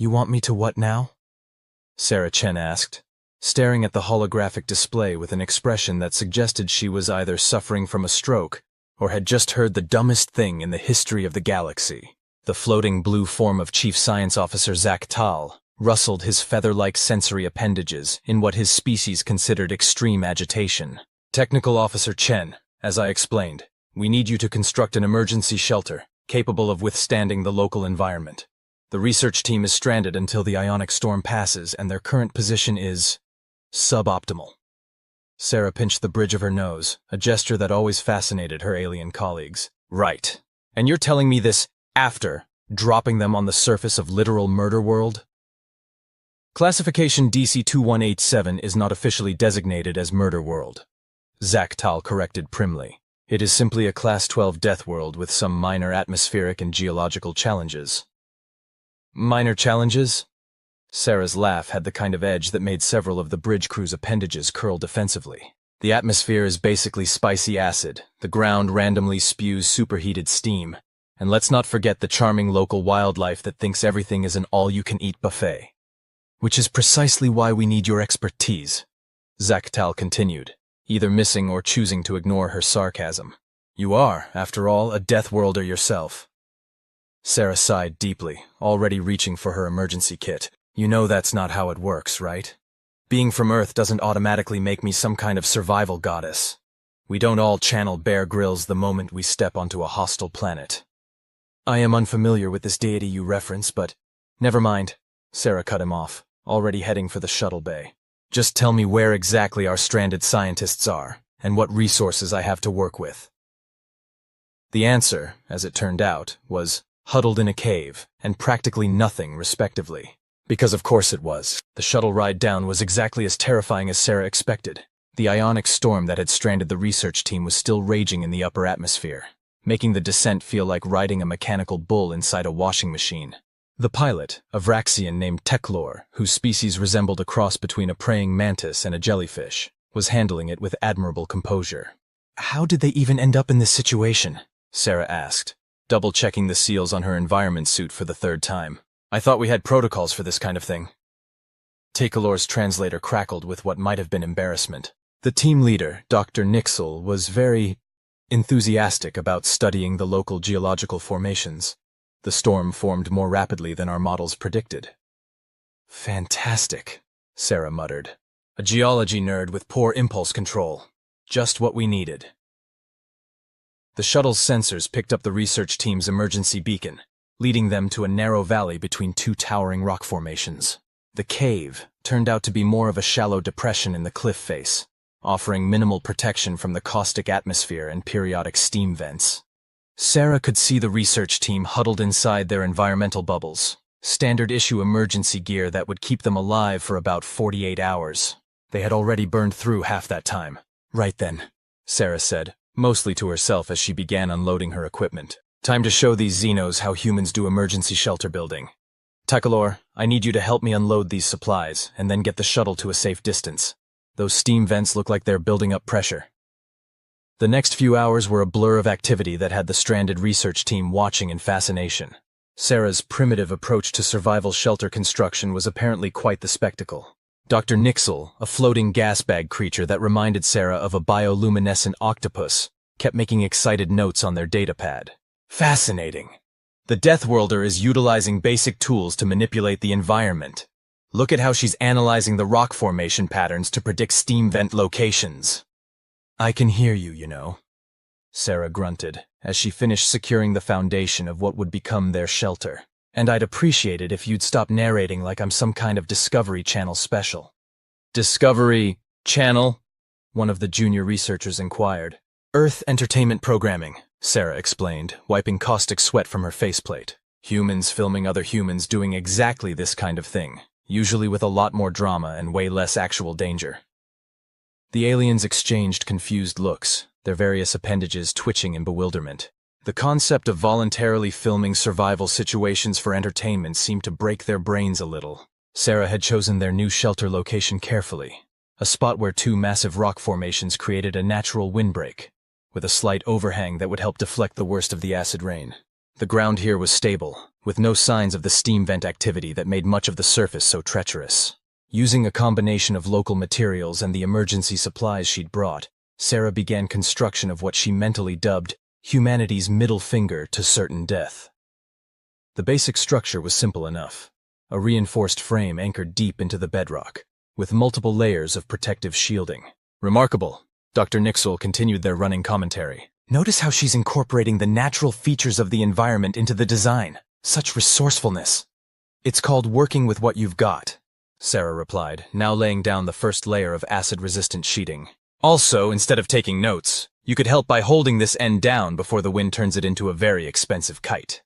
You want me to what now? Sarah Chen asked, staring at the holographic display with an expression that suggested she was either suffering from a stroke or had just heard the dumbest thing in the history of the galaxy. The floating blue form of Chief Science Officer Zach Tal rustled his feather-like sensory appendages in what his species considered extreme agitation. Technical Officer Chen, as I explained, we need you to construct an emergency shelter capable of withstanding the local environment. The research team is stranded until the ionic storm passes, and their current position is suboptimal. Sarah pinched the bridge of her nose, a gesture that always fascinated her alien colleagues. Right. And you're telling me this after dropping them on the surface of literal murder world? Classification DC-2187 is not officially designated as murder world, Zach Tal corrected primly. It is simply a Class 12 death world with some minor atmospheric and geological challenges. Minor challenges? Sarah's laugh had the kind of edge that made several of the bridge crew's appendages curl defensively. The atmosphere is basically spicy acid, the ground randomly spews superheated steam, and let's not forget the charming local wildlife that thinks everything is an all-you-can-eat buffet. Which is precisely why we need your expertise, Zach Tal continued, either missing or choosing to ignore her sarcasm. You are, after all, a death worlder yourself. Sarah sighed deeply, already reaching for her emergency kit. You know that's not how it works, right? Being from Earth doesn't automatically make me some kind of survival goddess. We don't all channel Bear Grylls the moment we step onto a hostile planet. I am unfamiliar with this deity you reference, but never mind, Sarah cut him off, already heading for the shuttle bay. Just tell me where exactly our stranded scientists are, and what resources I have to work with. The answer, as it turned out, was huddled in a cave, and practically nothing, respectively. Because of course it was. The shuttle ride down was exactly as terrifying as Sarah expected. The ionic storm that had stranded the research team was still raging in the upper atmosphere, making the descent feel like riding a mechanical bull inside a washing machine. The pilot, a Vraxian named Teklor, whose species resembled a cross between a praying mantis and a jellyfish, was handling it with admirable composure. How did they even end up in this situation? Sarah asked, double-checking the seals on her environment suit for the third time. I thought we had protocols for this kind of thing. Teklor's translator crackled with what might have been embarrassment. The team leader, Dr. Nixel, was very enthusiastic about studying the local geological formations. The storm formed more rapidly than our models predicted. Fantastic, Sarah muttered. A geology nerd with poor impulse control. Just what we needed. The shuttle's sensors picked up the research team's emergency beacon, leading them to a narrow valley between two towering rock formations. The cave turned out to be more of a shallow depression in the cliff face, offering minimal protection from the caustic atmosphere and periodic steam vents. Sarah could see the research team huddled inside their environmental bubbles, standard-issue emergency gear that would keep them alive for about 48 hours. They had already burned through half that time. Right then, Sarah said, mostly to herself as she began unloading her equipment. Time to show these Xenos how humans do emergency shelter building. Teklor, I need you to help me unload these supplies, and then get the shuttle to a safe distance. Those steam vents look like they're building up pressure. The next few hours were a blur of activity that had the stranded research team watching in fascination. Sarah's primitive approach to survival shelter construction was apparently quite the spectacle. Dr. Nixel, a floating gas bag creature that reminded Sarah of a bioluminescent octopus, kept making excited notes on their datapad. Fascinating. The Death Worlder is utilizing basic tools to manipulate the environment. Look at how she's analyzing the rock formation patterns to predict steam vent locations. I can hear you, you know, Sarah grunted, as she finished securing the foundation of what would become their shelter. And I'd appreciate it if you'd stop narrating like I'm some kind of Discovery Channel special. Discovery Channel? One of the junior researchers inquired. Earth Entertainment Programming, Sarah explained, wiping caustic sweat from her faceplate. Humans filming other humans doing exactly this kind of thing, usually with a lot more drama and way less actual danger. The aliens exchanged confused looks, their various appendages twitching in bewilderment. The concept of voluntarily filming survival situations for entertainment seemed to break their brains a little. Sarah had chosen their new shelter location carefully, a spot where two massive rock formations created a natural windbreak, with a slight overhang that would help deflect the worst of the acid rain. The ground here was stable, with no signs of the steam vent activity that made much of the surface so treacherous. Using a combination of local materials and the emergency supplies she'd brought, Sarah began construction of what she mentally dubbed humanity's middle finger to certain death. The basic structure was simple enough. A reinforced frame anchored deep into the bedrock, with multiple layers of protective shielding. Remarkable, Dr. Nixel continued their running commentary. Notice how she's incorporating the natural features of the environment into the design. Such resourcefulness. It's called working with what you've got, Sarah replied, now laying down the first layer of acid-resistant sheeting. Also, instead of taking notes, you could help by holding this end down before the wind turns it into a very expensive kite.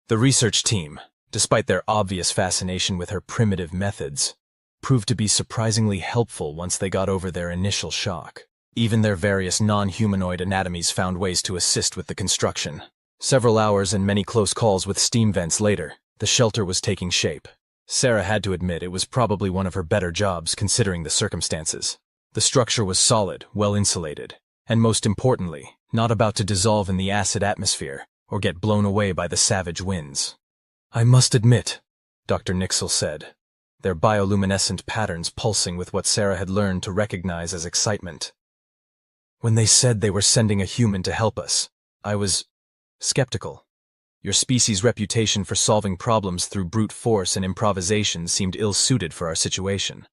The research team, despite their obvious fascination with her primitive methods, proved to be surprisingly helpful once they got over their initial shock. Even their various non-humanoid anatomies found ways to assist with the construction. Several hours and many close calls with steam vents later, the shelter was taking shape. Sarah had to admit it was probably one of her better jobs considering the circumstances. The structure was solid, well insulated, and most importantly, not about to dissolve in the acid atmosphere or get blown away by the savage winds. I must admit, Dr. Nixel said, their bioluminescent patterns pulsing with what Sarah had learned to recognize as excitement. When they said they were sending a human to help us, I was skeptical. Your species' reputation for solving problems through brute force and improvisation seemed ill-suited for our situation.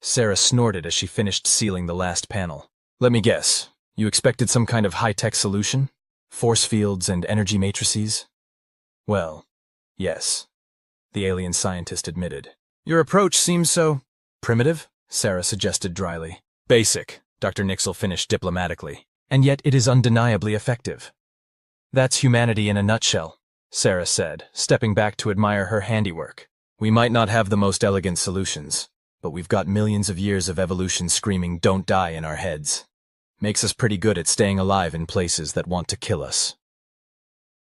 Sarah snorted as she finished sealing the last panel. Let me guess, you expected some kind of high-tech solution? Force fields and energy matrices? Well, yes, the alien scientist admitted. Your approach seems so primitive, Sarah suggested dryly. Basic, Dr. Nixel finished diplomatically. And yet it is undeniably effective. That's humanity in a nutshell, Sarah said, stepping back to admire her handiwork. We might not have the most elegant solutions, but we've got millions of years of evolution screaming "don't die" in our heads. Makes us pretty good at staying alive in places that want to kill us.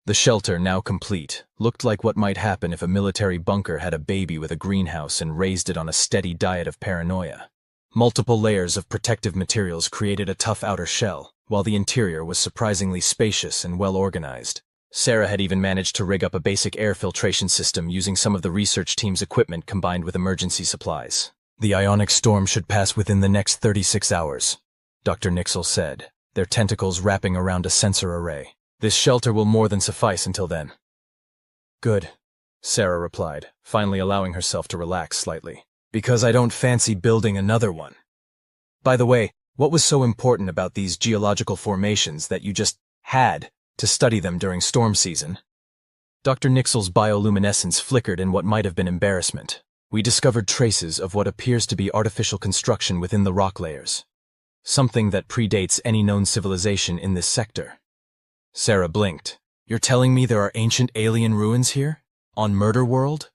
The shelter, now complete, looked like what might happen if a military bunker had a baby with a greenhouse and raised it on a steady diet of paranoia. Multiple layers of protective materials created a tough outer shell, while the interior was surprisingly spacious and well-organized. Sarah had even managed to rig up a basic air filtration system using some of the research team's equipment combined with emergency supplies. The ionic storm should pass within the next 36 hours, Dr. Nixel said, their tentacles wrapping around a sensor array. This shelter will more than suffice until then. Good, Sarah replied, finally allowing herself to relax slightly. Because I don't fancy building another one. By the way, what was so important about these geological formations that you just had to study them during storm season? Dr. Nixel's bioluminescence flickered in what might have been embarrassment. We discovered traces of what appears to be artificial construction within the rock layers. Something that predates any known civilization in this sector. Sarah blinked. You're telling me there are ancient alien ruins here? On Murder World?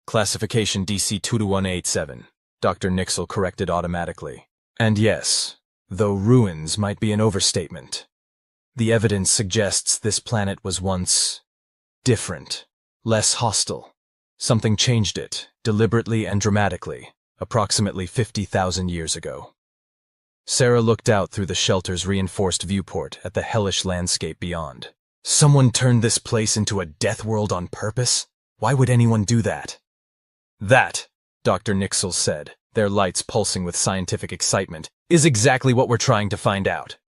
Classification DC 22187, Dr. Nixel corrected automatically. And yes, though ruins might be an overstatement. The evidence suggests this planet was once different, less hostile. Something changed it, deliberately and dramatically, approximately 50,000 years ago. Sarah looked out through the shelter's reinforced viewport at the hellish landscape beyond. Someone turned this place into a death world on purpose? Why would anyone do that? That, Dr. Nixel said, their lights pulsing with scientific excitement, is exactly what we're trying to find out.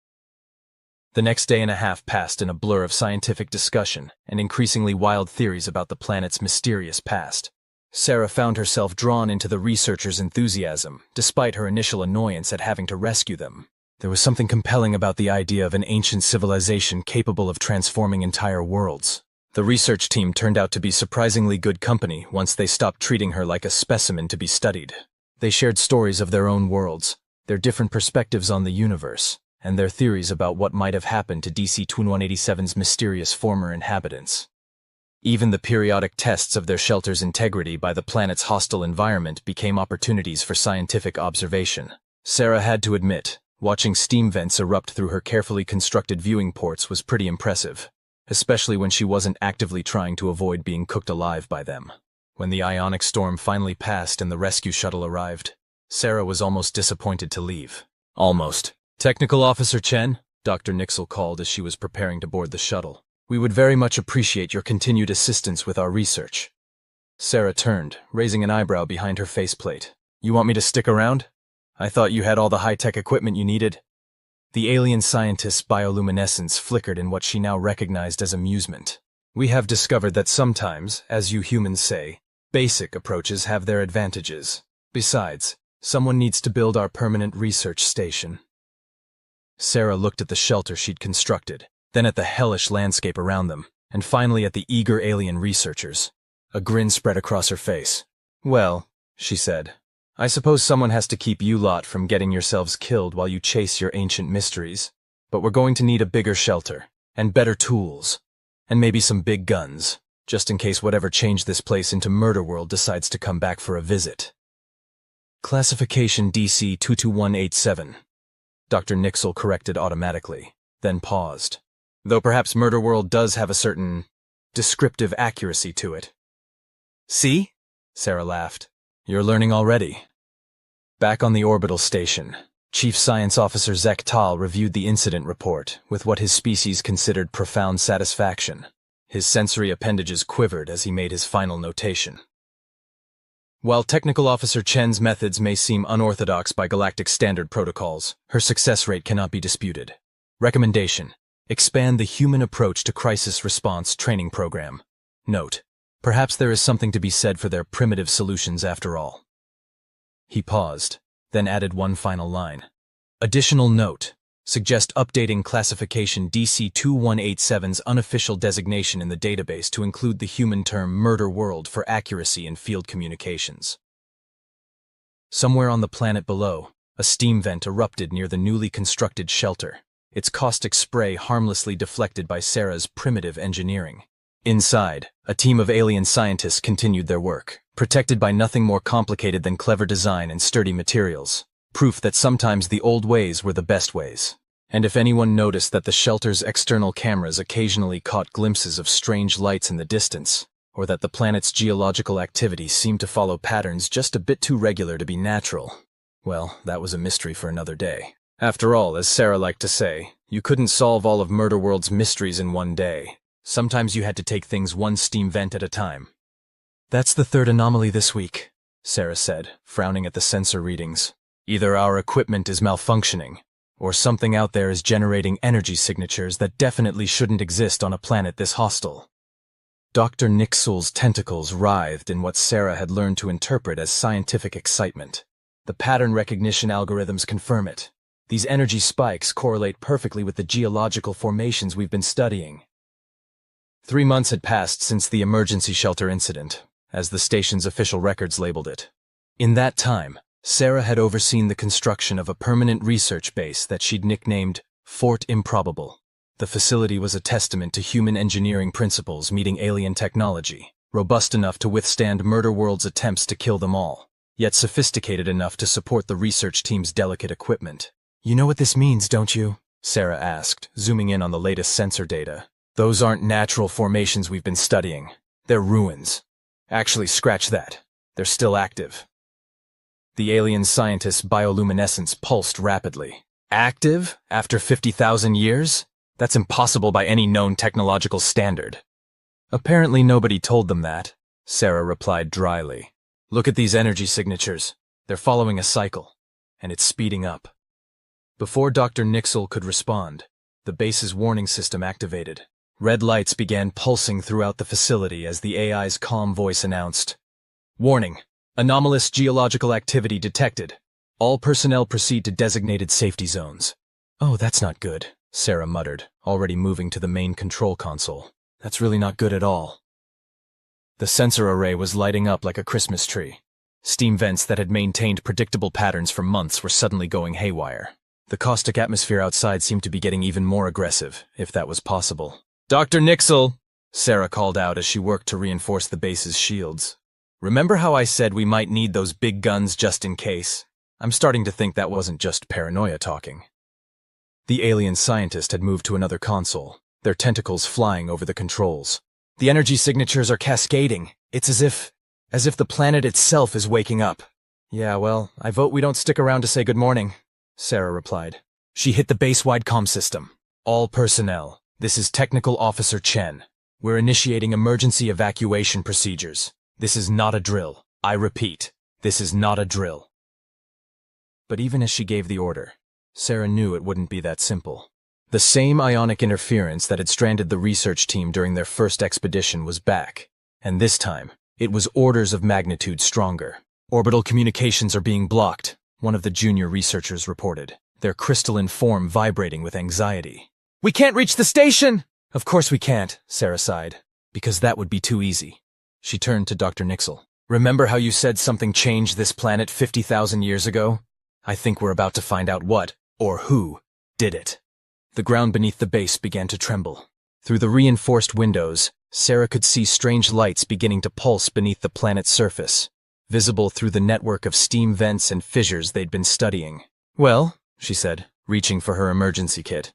The next day and a half passed in a blur of scientific discussion and increasingly wild theories about the planet's mysterious past. Sarah found herself drawn into the researchers' enthusiasm, despite her initial annoyance at having to rescue them. There was something compelling about the idea of an ancient civilization capable of transforming entire worlds. The research team turned out to be surprisingly good company once they stopped treating her like a specimen to be studied. They shared stories of their own worlds, their different perspectives on the universe, and their theories about what might have happened to DC 2187's mysterious former inhabitants. Even the periodic tests of their shelter's integrity by the planet's hostile environment became opportunities for scientific observation. Sarah had to admit, watching steam vents erupt through her carefully constructed viewing ports was pretty impressive, especially when she wasn't actively trying to avoid being cooked alive by them. When the ionic storm finally passed and the rescue shuttle arrived, Sarah was almost disappointed to leave. Almost. Technical Officer Chen, Dr. Nixel called as she was preparing to board the shuttle. We would very much appreciate your continued assistance with our research. Sarah turned, raising an eyebrow behind her faceplate. You want me to stick around? I thought you had all the high-tech equipment you needed. The alien scientist's bioluminescence flickered in what she now recognized as amusement. We have discovered that sometimes, as you humans say, basic approaches have their advantages. Besides, someone needs to build our permanent research station. Sarah looked at the shelter she'd constructed, then at the hellish landscape around them, and finally at the eager alien researchers. A grin spread across her face. Well, she said, I suppose someone has to keep you lot from getting yourselves killed while you chase your ancient mysteries. But we're going to need a bigger shelter, and better tools, and maybe some big guns, just in case whatever changed this place into Murder World decides to come back for a visit. Classification DC 22187. Dr. Nixel corrected automatically, then paused. Though perhaps Murder World does have a certain descriptive accuracy to it. See? Sarah laughed. You're learning already. Back on the orbital station, Chief Science Officer Zek Tal reviewed the incident report with what his species considered profound satisfaction. His sensory appendages quivered as he made his final notation. While Technical Officer Chen's methods may seem unorthodox by galactic standard protocols, her success rate cannot be disputed. Recommendation: expand the human approach to crisis response training program. Note: perhaps there is something to be said for their primitive solutions after all. He paused, then added one final line. Additional note: suggest updating classification DC 2187's unofficial designation in the database to include the human term Murder World for accuracy in field communications. Somewhere on the planet below, a steam vent erupted near the newly constructed shelter, its caustic spray harmlessly deflected by Sarah's primitive engineering. Inside, a team of alien scientists continued their work, protected by nothing more complicated than clever design and sturdy materials. Proof that sometimes the old ways were the best ways. And if anyone noticed that the shelter's external cameras occasionally caught glimpses of strange lights in the distance, or that the planet's geological activity seemed to follow patterns just a bit too regular to be natural, well, that was a mystery for another day. After all, as Sarah liked to say, you couldn't solve all of Murder World's mysteries in one day. Sometimes you had to take things one steam vent at a time. That's the third anomaly this week, Sarah said, frowning at the sensor readings. Either our equipment is malfunctioning, or something out there is generating energy signatures that definitely shouldn't exist on a planet this hostile. Dr. Nixel's tentacles writhed in what Sarah had learned to interpret as scientific excitement. The pattern recognition algorithms confirm it. These energy spikes correlate perfectly with the geological formations we've been studying. 3 months had passed since the emergency shelter incident, as the station's official records labeled it. In that time, Sarah had overseen the construction of a permanent research base that she'd nicknamed Fort Improbable. The facility was a testament to human engineering principles meeting alien technology, robust enough to withstand Murder World's attempts to kill them all, yet sophisticated enough to support the research team's delicate equipment. You know what this means, don't you? Sarah asked, zooming in on the latest sensor data. Those aren't natural formations we've been studying. They're ruins. Actually, scratch that. They're still active. The alien scientist's bioluminescence pulsed rapidly. Active? After 50,000 years? That's impossible by any known technological standard. Apparently nobody told them that, Sarah replied dryly. Look at these energy signatures. They're following a cycle, and it's speeding up. Before Dr. Nixel could respond, the base's warning system activated. Red lights began pulsing throughout the facility as the AI's calm voice announced, Warning! Anomalous geological activity detected. All personnel proceed to designated safety zones. Oh, that's not good, Sarah muttered, already moving to the main control console. That's really not good at all. The sensor array was lighting up like a Christmas tree. Steam vents that had maintained predictable patterns for months were suddenly going haywire. The caustic atmosphere outside seemed to be getting even more aggressive, if that was possible. Dr. Nixel, Sarah called out as she worked to reinforce the base's shields. Remember how I said we might need those big guns just in case? I'm starting to think that wasn't just paranoia talking. The alien scientist had moved to another console, their tentacles flying over the controls. The energy signatures are cascading. It's as if the planet itself is waking up. Yeah, well, I vote we don't stick around to say good morning, Sarah replied. She hit the base-wide comm system. All personnel, This is Technical Officer Chen. We're initiating emergency evacuation procedures. This is not a drill. I repeat, this is not a drill. But even as she gave the order, Sarah knew it wouldn't be that simple. The same ionic interference that had stranded the research team during their first expedition was back, and this time, it was orders of magnitude stronger. Orbital communications are being blocked, one of the junior researchers reported, their crystalline form vibrating with anxiety. We can't reach the station! Of course we can't, Sarah sighed, because that would be too easy. She turned to Dr. Nixel. Remember how you said something changed this planet 50,000 years ago? I think we're about to find out what, or who, did it. The ground beneath the base began to tremble. Through the reinforced windows, Sarah could see strange lights beginning to pulse beneath the planet's surface, visible through the network of steam vents and fissures they'd been studying. Well, she said, reaching for her emergency kit.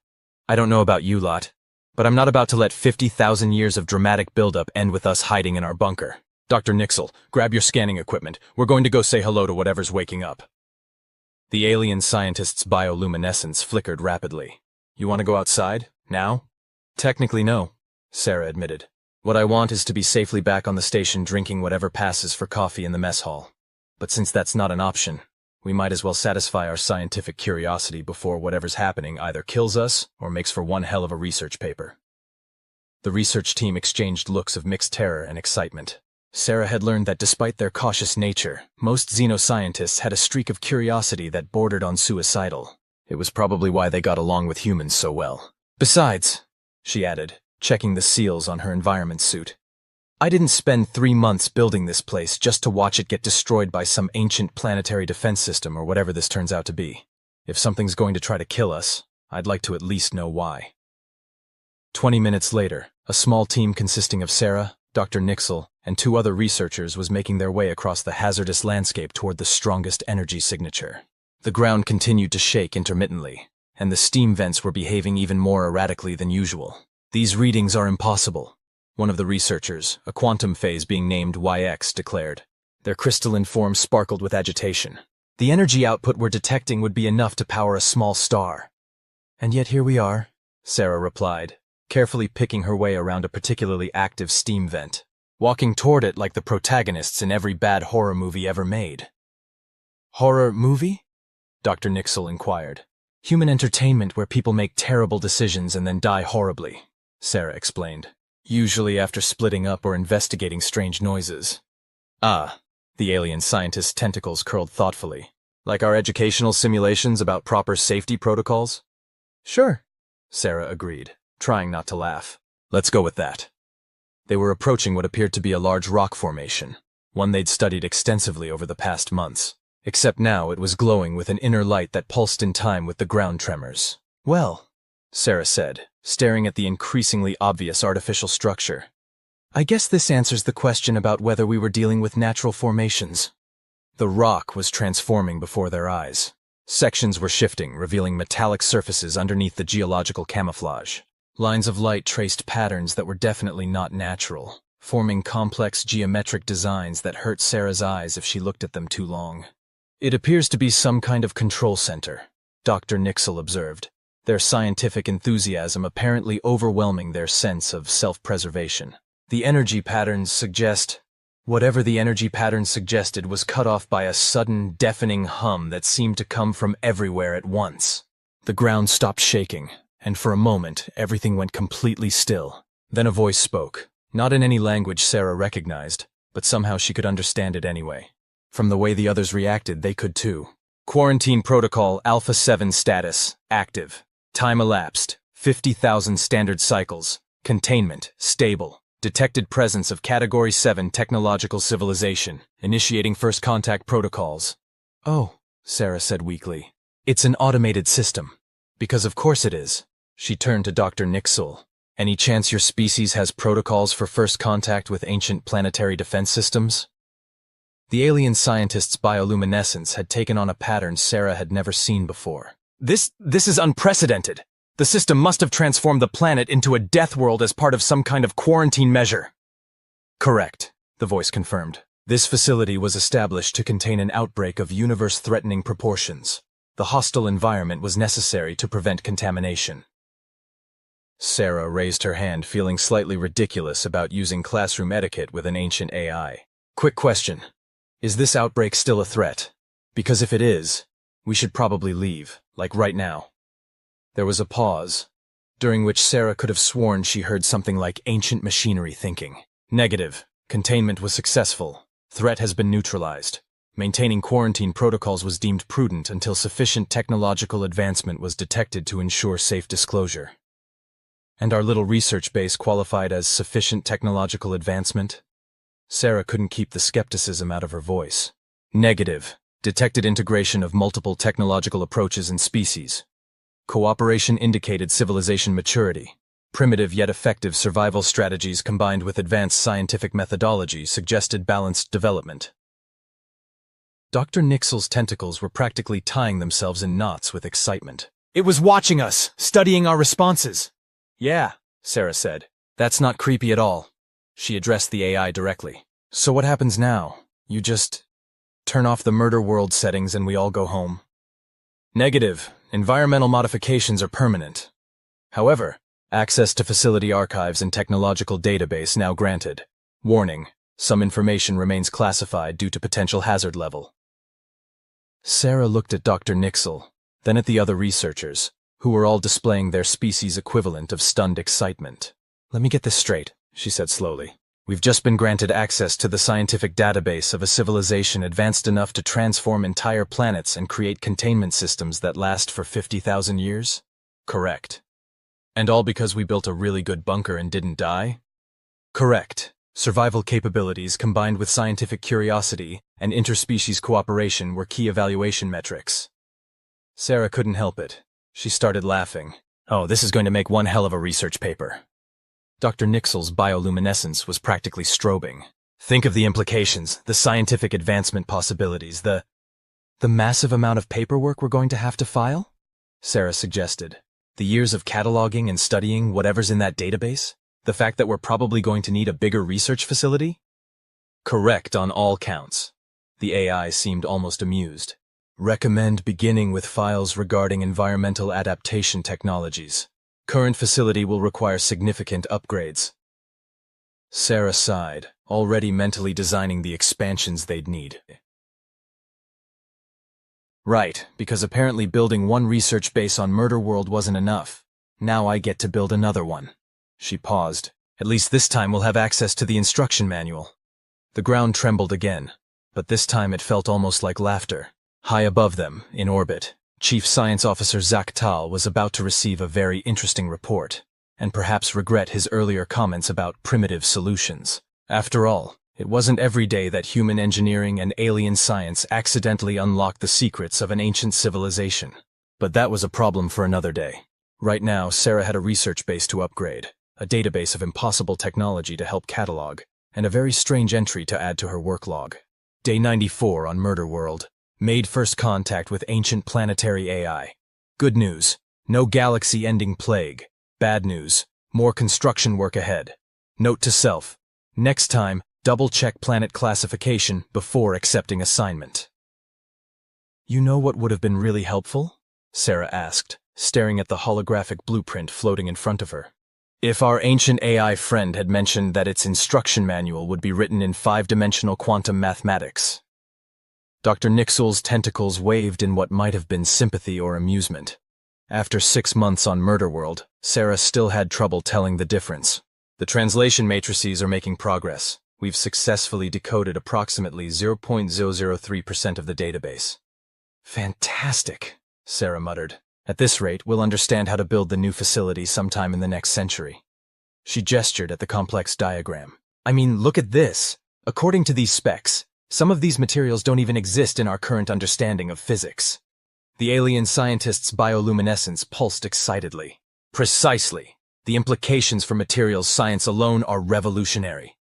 I don't know about you lot, but I'm not about to let 50,000 years of dramatic buildup end with us hiding in our bunker. Dr. Nixel, grab your scanning equipment. We're going to go say hello to whatever's waking up. The alien scientist's bioluminescence flickered rapidly. You want to go outside? Now? Technically no, Sarah admitted. What I want is to be safely back on the station drinking whatever passes for coffee in the mess hall. But since that's not an option, we might as well satisfy our scientific curiosity before whatever's happening either kills us or makes for one hell of a research paper. The research team exchanged looks of mixed terror and excitement. Sarah had learned that despite their cautious nature, most xenoscientists had a streak of curiosity that bordered on suicidal. It was probably why they got along with humans so well. Besides, she added, checking the seals on her environment suit, I didn't spend 3 months building this place just to watch it get destroyed by some ancient planetary defense system or whatever this turns out to be. If something's going to try to kill us, I'd like to at least know why. 20 minutes later, a small team consisting of Sarah, Dr. Nixel, and 2 other researchers was making their way across the hazardous landscape toward the strongest energy signature. The ground continued to shake intermittently, and the steam vents were behaving even more erratically than usual. These readings are impossible, one of the researchers, a quantum phase being named YX, declared. Their crystalline form sparkled with agitation. The energy output we're detecting would be enough to power a small star. And yet here we are, Sarah replied, carefully picking her way around a particularly active steam vent, walking toward it like the protagonists in every bad horror movie ever made. Horror movie? Dr. Nixel inquired. Human entertainment where people make terrible decisions and then die horribly, Sarah explained. Usually after splitting up or investigating strange noises. Ah, the alien scientist's tentacles curled thoughtfully. Like our educational simulations about proper safety protocols? Sure, Sarah agreed, trying not to laugh. Let's go with that. They were approaching what appeared to be a large rock formation, one they'd studied extensively over the past months. Except now it was glowing with an inner light that pulsed in time with the ground tremors. Well, Sarah said, staring at the increasingly obvious artificial structure. I guess this answers the question about whether we were dealing with natural formations. The rock was transforming before their eyes. Sections were shifting, revealing metallic surfaces underneath the geological camouflage. Lines of light traced patterns that were definitely not natural, forming complex geometric designs that hurt Sarah's eyes if she looked at them too long. It appears to be some kind of control center, Dr. Nixel observed, their scientific enthusiasm apparently overwhelming their sense of self-preservation. The energy patterns suggest... Whatever the energy patterns suggested was cut off by a sudden, deafening hum that seemed to come from everywhere at once. The ground stopped shaking, and for a moment, everything went completely still. Then a voice spoke, not in any language Sarah recognized, but somehow she could understand it anyway. From the way the others reacted, they could too. Quarantine Protocol Alpha 7 status, active. Time elapsed, 50,000 standard cycles. Containment, stable. Detected presence of Category 7 technological civilization. Initiating first contact protocols. Oh, Sarah said weakly. It's an automated system. Because of course it is. She turned to Dr. Nixel. Any chance your species has protocols for first contact with ancient planetary defense systems? The alien scientist's bioluminescence had taken on a pattern Sarah had never seen before. This is unprecedented. The system must have transformed the planet into a death world as part of some kind of quarantine measure. Correct, the voice confirmed. This facility was established to contain an outbreak of universe-threatening proportions. The hostile environment was necessary to prevent contamination. Sarah raised her hand, feeling slightly ridiculous about using classroom etiquette with an ancient AI. Quick question. Is this outbreak still a threat? Because if it is, we should probably leave, like right now. There was a pause, during which Sarah could have sworn she heard something like ancient machinery thinking. Negative. Containment was successful. Threat has been neutralized. Maintaining quarantine protocols was deemed prudent until sufficient technological advancement was detected to ensure safe disclosure. And our little research base qualified as sufficient technological advancement? Sarah couldn't keep the skepticism out of her voice. Negative. Detected integration of multiple technological approaches and species. Cooperation indicated civilization maturity. Primitive yet effective survival strategies combined with advanced scientific methodology suggested balanced development. Dr. Nixel's tentacles were practically tying themselves in knots with excitement. It was watching us, studying our responses. Yeah, Sarah said. That's not creepy at all. She addressed the AI directly. So what happens now? You just turn off the murder world settings and we all go home? Negative. Environmental modifications are permanent. However, access to facility archives and technological database now granted. Warning. Some information remains classified due to potential hazard level. Sarah looked at Dr. Nixel, then at the other researchers, who were all displaying their species equivalent of stunned excitement. Let me get this straight, she said slowly. We've just been granted access to the scientific database of a civilization advanced enough to transform entire planets and create containment systems that last for 50,000 years? Correct. And all because we built a really good bunker and didn't die? Correct. Survival capabilities combined with scientific curiosity and interspecies cooperation were key evaluation metrics. Sarah couldn't help it. She started laughing. Oh, this is going to make one hell of a research paper. Dr. Nixel's bioluminescence was practically strobing. Think of the implications, the scientific advancement possibilities, the massive amount of paperwork we're going to have to file? Sarah suggested. The years of cataloging and studying whatever's in that database? The fact that we're probably going to need a bigger research facility? Correct on all counts. The AI seemed almost amused. Recommend beginning with files regarding environmental adaptation technologies. Current facility will require significant upgrades. Sarah sighed, already mentally designing the expansions they'd need. Right, because apparently building one research base on Murder World wasn't enough. Now I get to build another one. She paused. At least this time we'll have access to the instruction manual. The ground trembled again, but this time it felt almost like laughter. High above them, in orbit, Chief Science Officer Zach Tal was about to receive a very interesting report, and perhaps regret his earlier comments about primitive solutions. After all, it wasn't every day that human engineering and alien science accidentally unlocked the secrets of an ancient civilization. But that was a problem for another day. Right now, Sarah had a research base to upgrade, a database of impossible technology to help catalog, and a very strange entry to add to her work log. Day 94 on Murder World. Made first contact with ancient planetary AI. Good news, no galaxy-ending plague. Bad news, more construction work ahead. Note to self, next time, double-check planet classification before accepting assignment. You know what would have been really helpful? Sarah asked, staring at the holographic blueprint floating in front of her. If our ancient AI friend had mentioned that its instruction manual would be written in 5-dimensional quantum mathematics. Dr. Nixel's tentacles waved in what might have been sympathy or amusement. After 6 months on Murder World, Sarah still had trouble telling the difference. The translation matrices are making progress. We've successfully decoded approximately 0.003% of the database. Fantastic, Sarah muttered. At this rate, we'll understand how to build the new facility sometime in the next century. She gestured at the complex diagram. I mean, look at this. According to these specs, some of these materials don't even exist in our current understanding of physics. The alien scientist's bioluminescence pulsed excitedly. Precisely. The implications for materials science alone are revolutionary.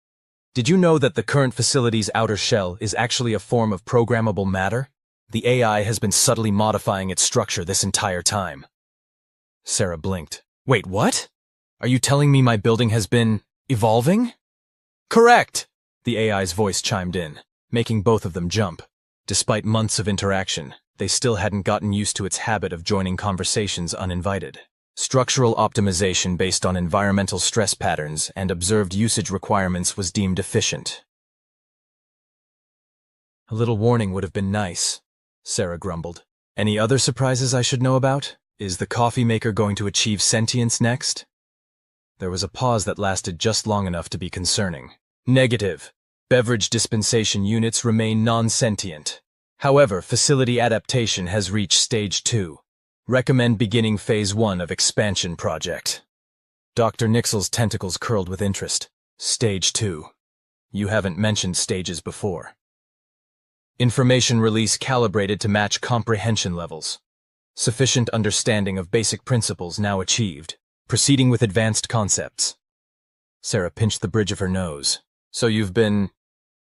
Did you know that the current facility's outer shell is actually a form of programmable matter? The AI has been subtly modifying its structure this entire time. Sarah blinked. Wait, what? Are you telling me my building has been evolving? Correct! The AI's voice chimed in, making both of them jump. Despite months of interaction, they still hadn't gotten used to its habit of joining conversations uninvited. Structural optimization based on environmental stress patterns and observed usage requirements was deemed efficient. A little warning would have been nice, Sarah grumbled. Any other surprises I should know about? Is the coffee maker going to achieve sentience next? There was a pause that lasted just long enough to be concerning. Negative. Beverage dispensation units remain non-sentient. However, facility adaptation has reached Stage 2. Recommend beginning Phase 1 of expansion project. Dr. Nixel's tentacles curled with interest. Stage 2. You haven't mentioned stages before. Information release calibrated to match comprehension levels. Sufficient understanding of basic principles now achieved. Proceeding with advanced concepts. Sarah pinched the bridge of her nose. So you've been,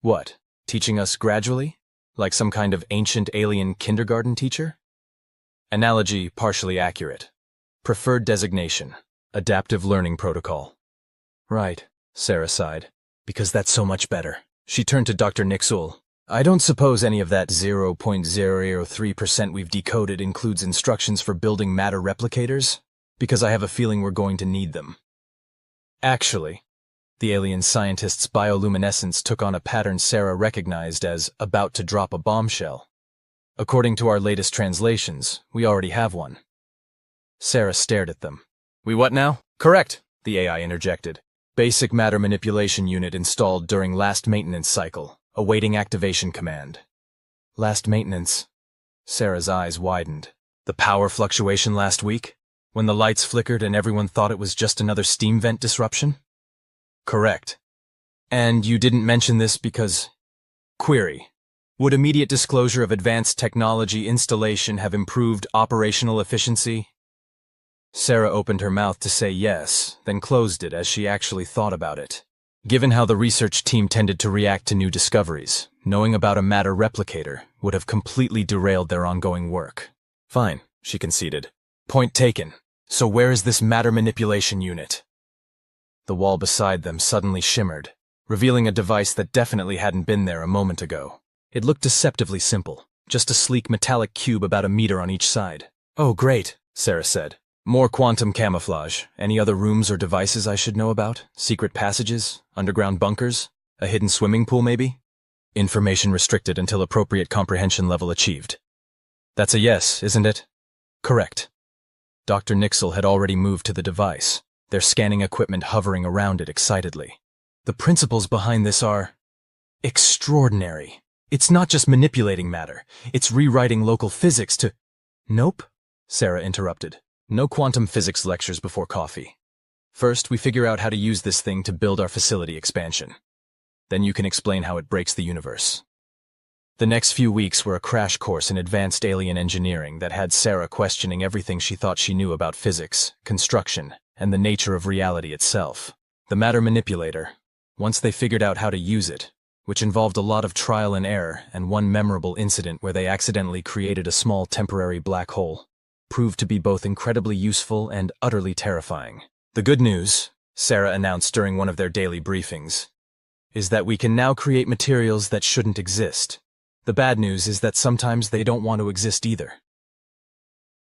what, teaching us gradually? Like some kind of ancient alien kindergarten teacher? Analogy partially accurate. Preferred designation. Adaptive learning protocol. Right, Sarah sighed. Because that's so much better. She turned to Dr. Nixel. I don't suppose any of that 0.003% we've decoded includes instructions for building matter replicators? Because I have a feeling we're going to need them. Actually, the alien scientist's bioluminescence took on a pattern Sarah recognized as about to drop a bombshell. According to our latest translations, we already have one. Sarah stared at them. We what now? Correct, the AI interjected. Basic matter manipulation unit installed during last maintenance cycle. Awaiting activation command. Last maintenance. Sarah's eyes widened. The power fluctuation last week? When the lights flickered and everyone thought it was just another steam vent disruption? Correct. And you didn't mention this because... Query. Would immediate disclosure of advanced technology installation have improved operational efficiency? Sarah opened her mouth to say yes, then closed it as she actually thought about it. Given how the research team tended to react to new discoveries, knowing about a matter replicator would have completely derailed their ongoing work. Fine, she conceded. Point taken. So where is this matter manipulation unit? The wall beside them suddenly shimmered, revealing a device that definitely hadn't been there a moment ago. It looked deceptively simple, just a sleek metallic cube about a meter on each side. Oh, great, Sarah said. More quantum camouflage. Any other rooms or devices I should know about? Secret passages? Underground bunkers? A hidden swimming pool, maybe? Information restricted until appropriate comprehension level achieved. That's a yes, isn't it? Correct. Dr. Nixel had already moved to the device, their scanning equipment hovering around it excitedly. The principles behind this are... extraordinary. It's not just manipulating matter. It's rewriting local physics to... Nope, Sarah interrupted. No quantum physics lectures before coffee. First, we figure out how to use this thing to build our facility expansion. Then you can explain how it breaks the universe. The next few weeks were a crash course in advanced alien engineering that had Sarah questioning everything she thought she knew about physics, construction, and the nature of reality itself. The matter manipulator, once they figured out how to use it, which involved a lot of trial and error and one memorable incident where they accidentally created a small temporary black hole, proved to be both incredibly useful and utterly terrifying. The good news, Sarah announced during one of their daily briefings, is that we can now create materials that shouldn't exist. The bad news is that sometimes they don't want to exist either.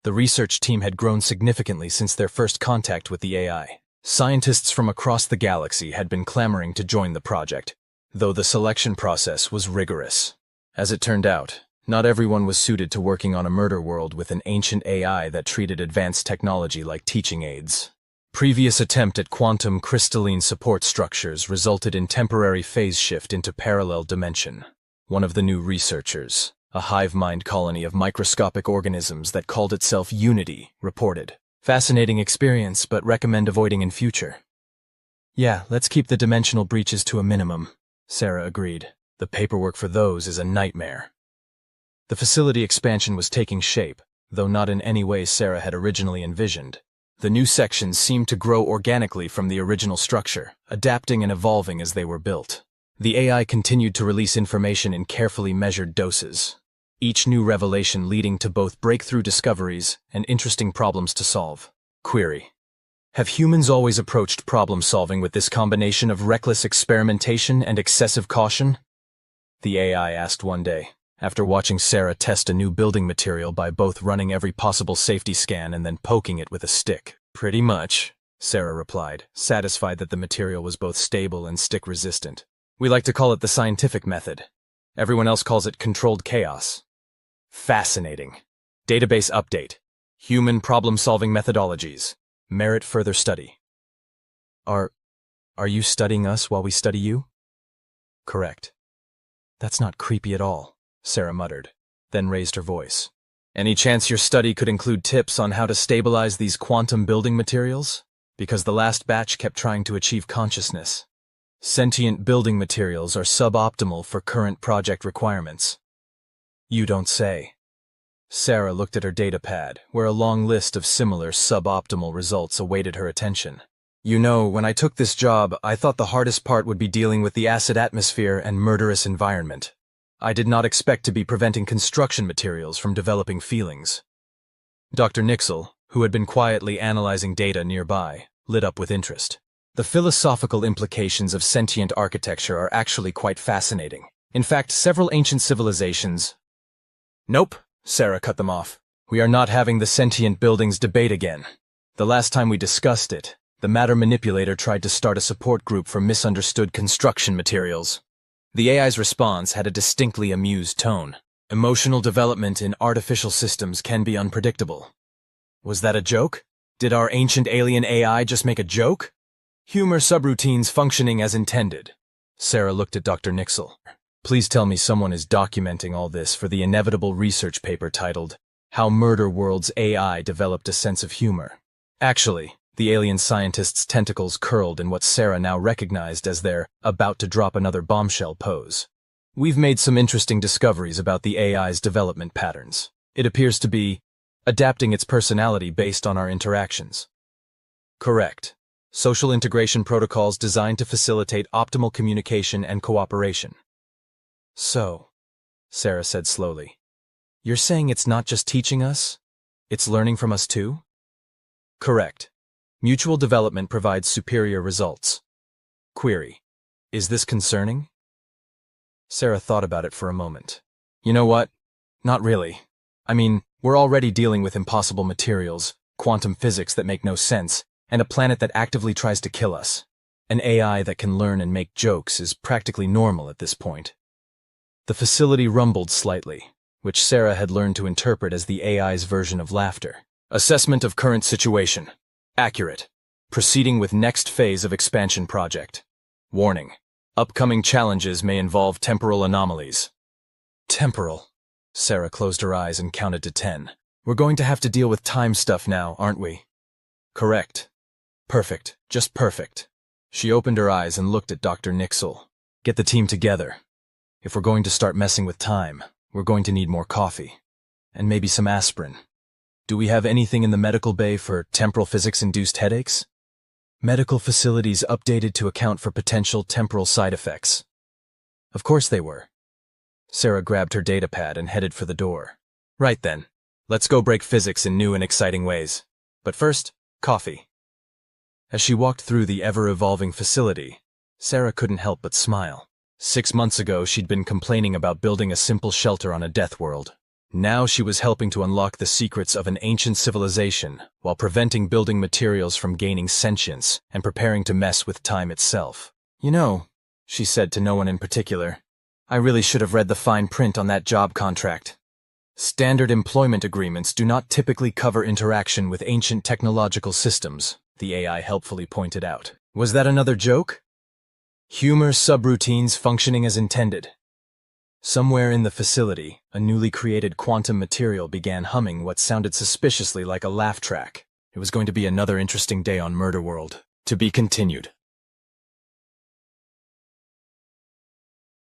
The research team had grown significantly since their first contact with the AI. Scientists from across the galaxy had been clamoring to join the project, though the selection process was rigorous. As it turned out, not everyone was suited to working on a murder world with an ancient AI that treated advanced technology like teaching aids. Previous attempt at quantum crystalline support structures resulted in temporary phase shift into parallel dimension. One of the new researchers, a hive mind colony of microscopic organisms that called itself Unity, reported. Fascinating experience, but recommend avoiding in future. Yeah, let's keep the dimensional breaches to a minimum, Sarah agreed. The paperwork for those is a nightmare. The facility expansion was taking shape, though not in any way Sarah had originally envisioned. The new sections seemed to grow organically from the original structure, adapting and evolving as they were built. The AI continued to release information in carefully measured doses, each new revelation leading to both breakthrough discoveries and interesting problems to solve. Query. Have humans always approached problem solving with this combination of reckless experimentation and excessive caution? The AI asked one day. after watching Sarah test a new building material by both running every possible safety scan and then poking it with a stick. Pretty much, Sarah replied, satisfied that the material was both stable and stick-resistant. We like to call it the scientific method. Everyone else calls it controlled chaos. Fascinating. Database update. Human problem-solving methodologies. Merit further study. Are you studying us while we study you? Correct. That's not creepy at all, Sarah muttered, then raised her voice. Any chance your study could include tips on how to stabilize these quantum building materials? Because the last batch kept trying to achieve consciousness. Sentient building materials are suboptimal for current project requirements. You don't say. Sarah looked at her datapad, where a long list of similar suboptimal results awaited her attention. You know, when I took this job, I thought the hardest part would be dealing with the acid atmosphere and murderous environment. I did not expect to be preventing construction materials from developing feelings. Dr. Nixel, who had been quietly analyzing data nearby, lit up with interest. The philosophical implications of sentient architecture are actually quite fascinating. In fact, several ancient civilizations— Nope, Sarah cut them off. We are not having the sentient buildings debate again. The last time we discussed it, the matter manipulator tried to start a support group for misunderstood construction materials. The AI's response had a distinctly amused tone. Emotional development in artificial systems can be unpredictable. Was that a joke? Did our ancient alien AI just make a joke? Humor subroutines functioning as intended. Sarah looked at Dr. Nixel. Please tell me someone is documenting all this for the inevitable research paper titled, How Murder World's AI Developed a Sense of Humor. Actually, the alien scientist's tentacles curled in what Sarah now recognized as their about-to-drop-another bombshell pose. We've made some interesting discoveries about the AI's development patterns. It appears to be adapting its personality based on our interactions. Correct. Social integration protocols designed to facilitate optimal communication and cooperation. So, Sarah said slowly, you're saying it's not just teaching us? It's learning from us too? Correct. Mutual development provides superior results. Query: is this concerning? Sarah thought about it for a moment. You know what? Not really. I mean, we're already dealing with impossible materials, quantum physics that make no sense, and a planet that actively tries to kill us. An AI that can learn and make jokes is practically normal at this point. The facility rumbled slightly, which Sarah had learned to interpret as the AI's version of laughter. Assessment of current situation. Accurate. Proceeding with next phase of expansion project. Warning. Upcoming challenges may involve temporal anomalies. Temporal. Sarah closed her eyes and counted to 10. We're going to have to deal with time stuff now, aren't we? Correct. Perfect. Just perfect. She opened her eyes and looked at Dr. Nixel. Get the team together. If we're going to start messing with time, we're going to need more coffee. And maybe some aspirin. Do we have anything in the medical bay for temporal physics-induced headaches? Medical facilities updated to account for potential temporal side effects. Of course they were. Sarah grabbed her datapad and headed for the door. Right then. Let's go break physics in new and exciting ways. But first, coffee. As she walked through the ever-evolving facility, Sarah couldn't help but smile. 6 months ago, she'd been complaining about building a simple shelter on a death world. Now she was helping to unlock the secrets of an ancient civilization while preventing building materials from gaining sentience and preparing to mess with time itself. You know, she said to no one in particular, I really should have read the fine print on that job contract. Standard employment agreements do not typically cover interaction with ancient technological systems, the AI helpfully pointed out. Was that another joke? Humor subroutines functioning as intended. Somewhere in the facility, a newly created quantum material began humming what sounded suspiciously like a laugh track. It was going to be another interesting day on Murder World. To be continued.